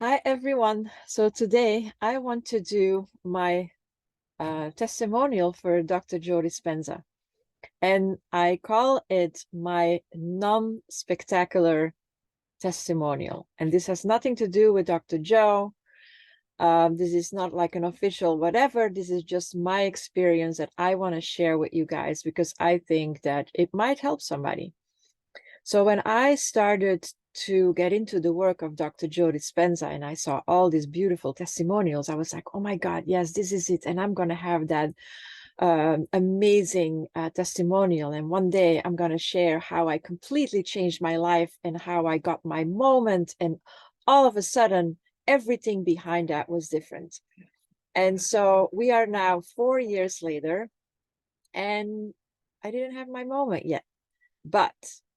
Hi, everyone. So today I want to do my testimonial for Dr. Joe Dispenza. And I call it my non-spectacular testimonial. And this has nothing to do with Dr. Joe. This is not like an official whatever. This is just my experience that I want to share with you guys because I think that it might help somebody. So when I started to get into the work of Dr. Joe Dispenza and I saw all these beautiful testimonials, I was like, oh my God, yes, this is it. And I'm going to have that amazing testimonial. And one day I'm going to share how I completely changed my life and how I got my moment. And all of a sudden, everything behind that was different. And so we are now 4 years later, and I didn't have my moment yet. But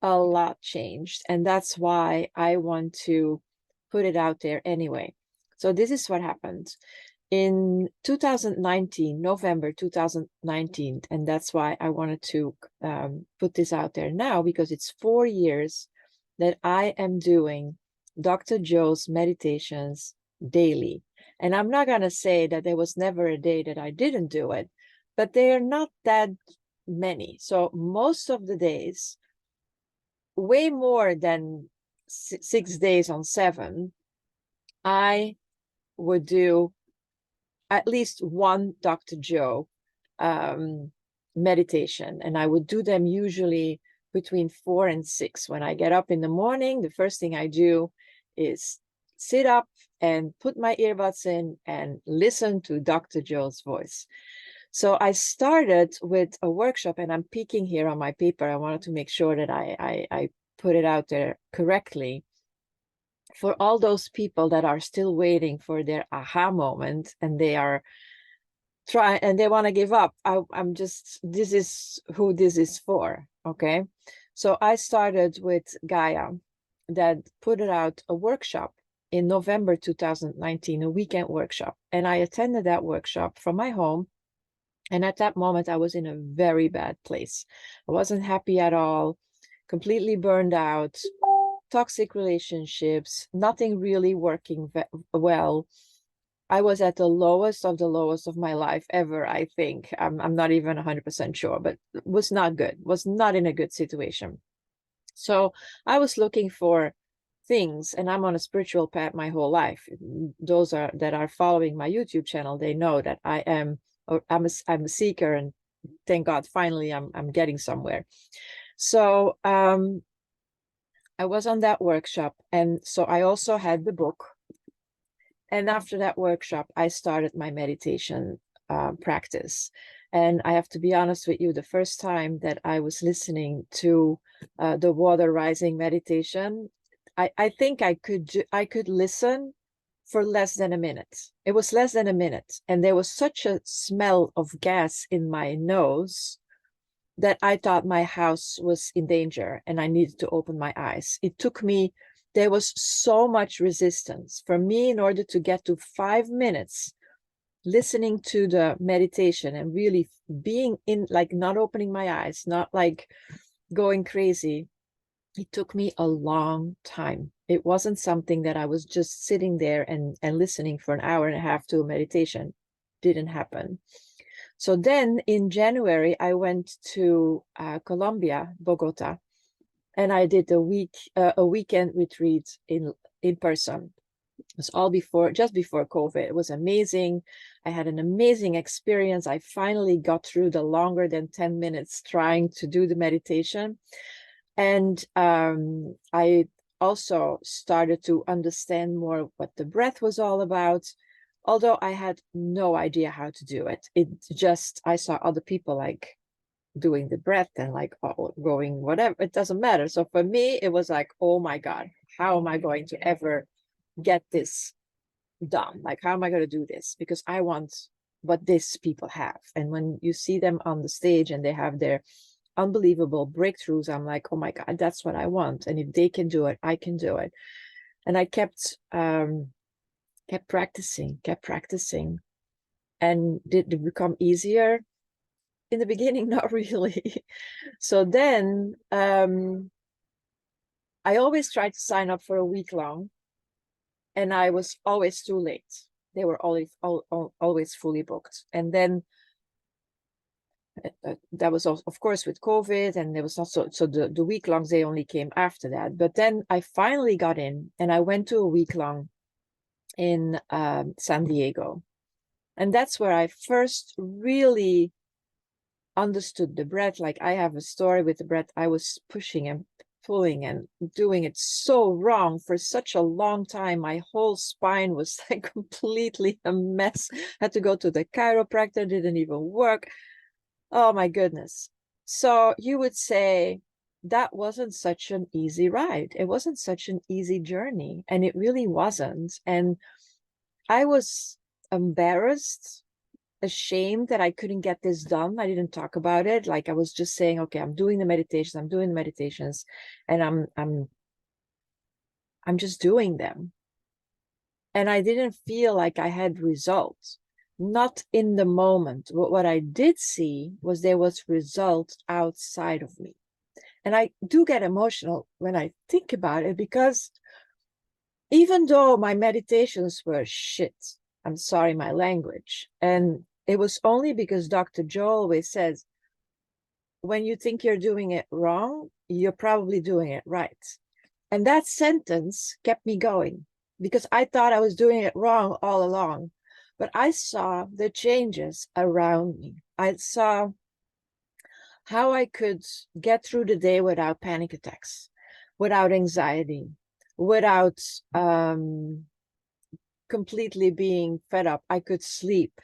a lot changed, and that's why I want to put it out there anyway. So this is what happened in 2019, November 2019, and that's why I wanted to put this out there now, because it's 4 years that I am doing Dr. Joe's meditations daily. And I'm not going to say that there was never a day that I didn't do it, but they are not that many. So most of the days, way more than 6 days on 7, I would do at least one Dr. Joe meditation. And I would do them usually between 4 and 6. When I get up in the morning, the first thing I do is sit up and put my earbuds in and listen to Dr. Joe's voice. So I started with a workshop, and I'm peeking here on my paper. I wanted to make sure that I put it out there correctly. For all those people that are still waiting for their aha moment and they are trying and they want to give up, I'm just, this is who this is for, okay? So I started with Gaia, that put it out a workshop in November 2019, a weekend workshop. And I attended that workshop from my home. And at that moment, I was in a very bad place. I wasn't happy at all, completely burned out, toxic relationships, nothing really working well. I was at the lowest of my life ever, I think. I'm not even 100% sure, but it was not good, was not in a good situation. So I was looking for things, and I'm on a spiritual path my whole life. Those that are following my YouTube channel, they know that I'm a seeker, and thank God, finally I'm getting somewhere. So I was on that workshop, and so I also had the book. And after that workshop, I started my meditation practice. And I have to be honest with you, the first time that I was listening to the water rising meditation, I think I could listen for less than a minute. It was less than a minute. And there was such a smell of gas in my nose that I thought my house was in danger and I needed to open my eyes. It took me, there was so much resistance for me in order to get to 5 minutes listening to the meditation and really being in, like, not opening my eyes, not like going crazy. It took me a long time. It wasn't something that I was just sitting there and listening for an hour and a half to a meditation. Didn't happen. So then in January, I went to Colombia, Bogota, and I did a weekend retreat in person. It was all just before COVID. It was amazing. I had an amazing experience. I finally got through the longer than 10 minutes trying to do the meditation. And I also started to understand more what the breath was all about, although I had no idea how to do it. It just, I saw other people like doing the breath and like going whatever, it doesn't matter. So for me, it was like, oh my God, how am I going to ever get this done? Like, how am I going to do this? Because I want what these people have. And when you see them on the stage and they have their unbelievable breakthroughs, I'm like, oh my God, that's what I want. And if they can do it, I can do it. And I kept practicing. And did it become easier? In the beginning, not really. So then I always try to sign up for a week long. and I was always too late. They were always fully booked. And then that was also, of course, with COVID, and there was also, so the week longs, they only came after that. But then I finally got in, and I went to a week long in San Diego. And that's where I first really understood the breath. Like, I have a story with the breath. I was pushing and pulling and doing it so wrong for such a long time. My whole spine was like completely a mess. Had to go to the chiropractor, didn't even work. Oh my goodness. So you would say that wasn't such an easy ride. It wasn't such an easy journey, and it really wasn't. And I was embarrassed, ashamed that I couldn't get this done. I didn't talk about it. Like, I was just saying, okay, I'm doing the meditations, and I'm just doing them. And I didn't feel like I had results. Not in the moment. What I did see was there was results outside of me. And I do get emotional when I think about it, because even though my meditations were shit, I'm sorry, my language, and it was only because Dr. Joe always says, when you think you're doing it wrong, you're probably doing it right. And that sentence kept me going, because I thought I was doing it wrong all along. But I saw the changes around me. I saw how I could get through the day without panic attacks, without anxiety, without completely being fed up. I could sleep.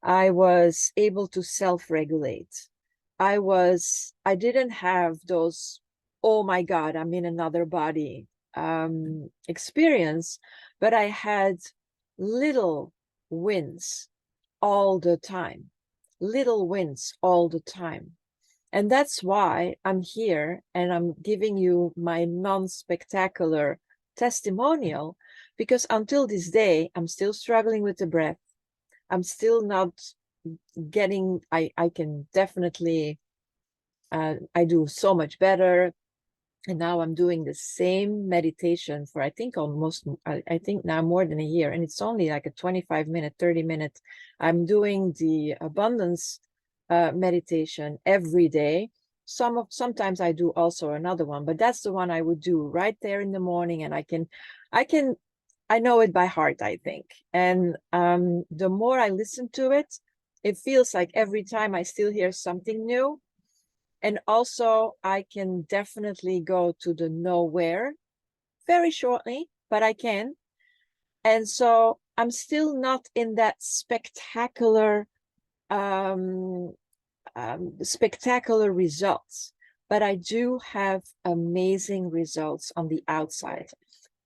I was able to self-regulate. I didn't have those, oh my God, I'm in another body experience, but I had little wins all the time, little wins all the time. And that's why I'm here and I'm giving you my non-spectacular testimonial, because until this day, I'm still struggling with the breath. I'm still not getting, I can definitely, I do so much better. And now I'm doing the same meditation for, I think almost, I think now more than a year. And it's only like a 25-minute, 30-minute. I'm doing the abundance meditation every day. Sometimes I do also another one, but that's the one I would do right there in the morning. And I know it by heart, I think. And the more I listen to it, it feels like every time I still hear something new. And also, I can definitely go to the nowhere very shortly, but I can. And so I'm still not in that spectacular spectacular results, but I do have amazing results on the outside.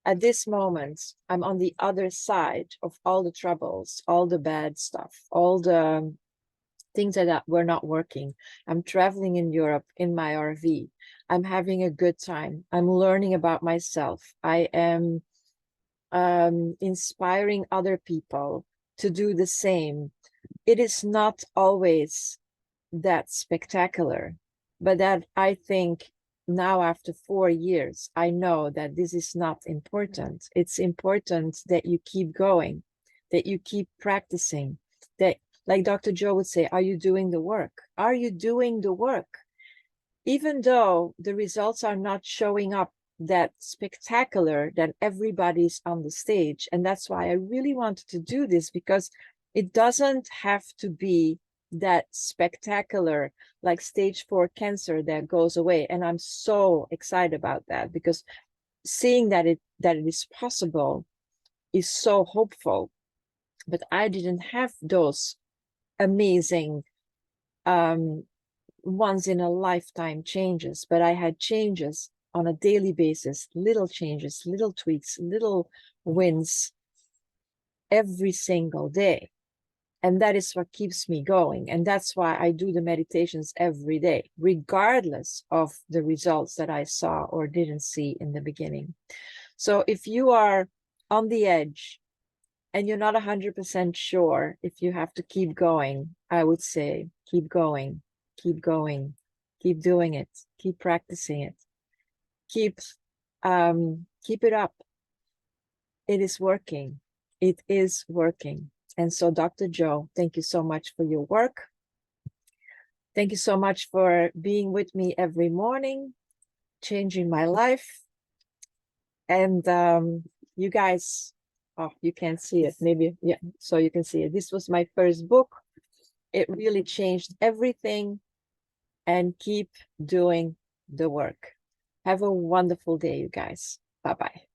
At this moment, I'm on the other side of all the troubles, all the bad stuff, all the things that were not working. I'm traveling in Europe in my RV. I'm having a good time. I'm learning about myself. I am inspiring other people to do the same. It is not always that spectacular, but that I think now, after 4 years, I know that this is not important. It's important that you keep going, that you keep practicing, that, like Dr. Joe would say, are you doing the work? Are you doing the work? Even though the results are not showing up that spectacular, that everybody's on the stage. And that's why I really wanted to do this, because it doesn't have to be that spectacular, like stage 4 cancer that goes away. And I'm so excited about that, because seeing that it is possible is so hopeful. But I didn't have those amazing once in a lifetime changes, but I had changes on a daily basis, little changes, little tweaks, little wins every single day. And that is what keeps me going. And that's why I do the meditations every day, regardless of the results that I saw or didn't see in the beginning. So if you are on the edge and you're not 100% sure if you have to keep going, I would say keep going, keep going, keep doing it, keep practicing it, keep it up. it is working. It is working. And so, Dr. Joe, thank you so much for your work. Thank you so much for being with me every morning, changing my life. And you guys, oh, you can't see it. Maybe, yeah, so you can see it. This was my first book. It really changed everything. And keep doing the work. Have a wonderful day, you guys. Bye-bye.